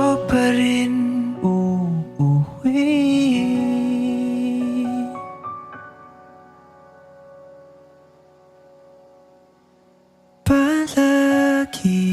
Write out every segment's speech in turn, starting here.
Dito pa rin uuwi. Palagi.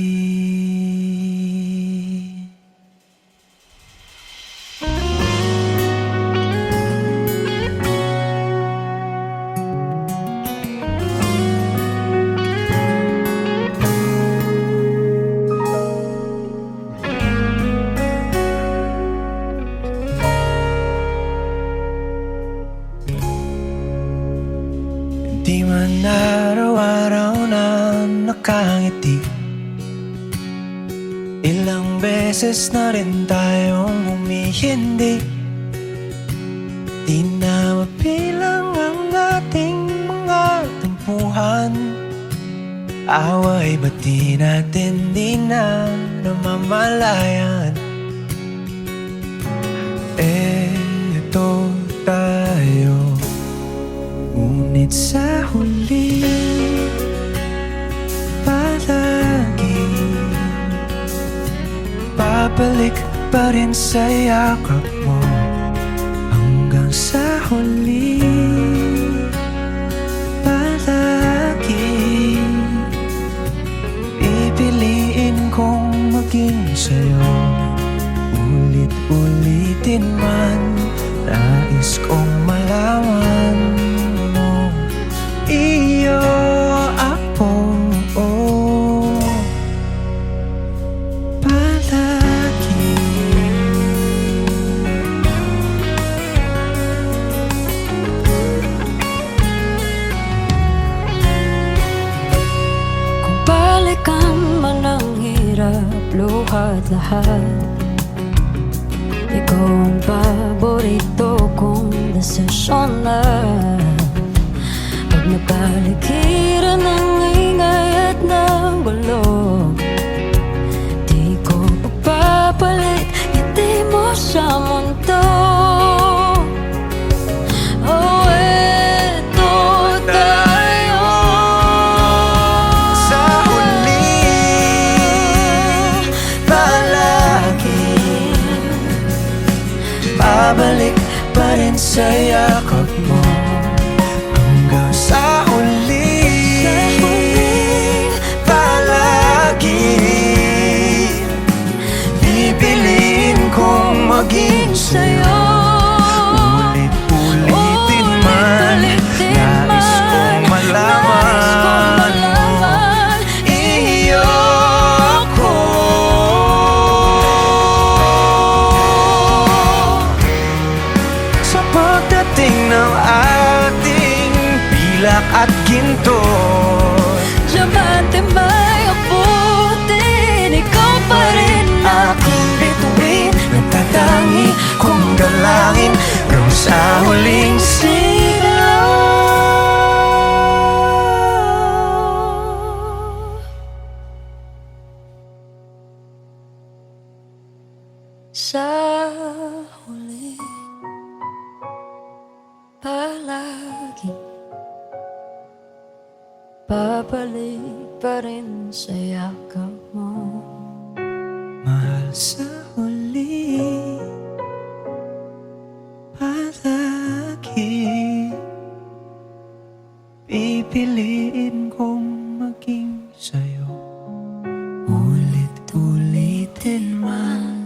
Di man araw-araw na nakangiti, ilang beses na rin tayong humihindi. Di na mapilang ang ating mga tampuhan. Away ba't di natin di na namamalayan? Eto tayo, ngunit sa huli palagi babalik pa rin sa yakap mo. Hanggang sa huli palagi pipiliin kong maging sa'yo. Ulit-ulitin man, nais kong malaman mo, iyo ako, palagi. Kung balikan man ang hirap, luhat lahat, ikaw ang paborito kong desisyon na. Pag napaligiran ng ingay at ng gulo, di ko papapalit ngiti mo sa mundo. Oh, eto tayo Sa huli palagi babalik pa rin sa yakap mo. Hanggang sa huli palagi pipiliin kong maging sa'yo. Ulit-ulitin man, nais kong malaman mo, iyo ako. Sa pagdating ng ating pilak at ginto, diamante may abutin, ikaw pa rin aking bituin, nagtatangi kong dalangin hanggang sa huling sigaw. sa huli palagi babalik pa rin sa yakap mo. Mahal, sa huli palagi pipiliin kong maging sa'yo. Ulit-ulitin man,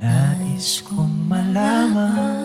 nais kong malaman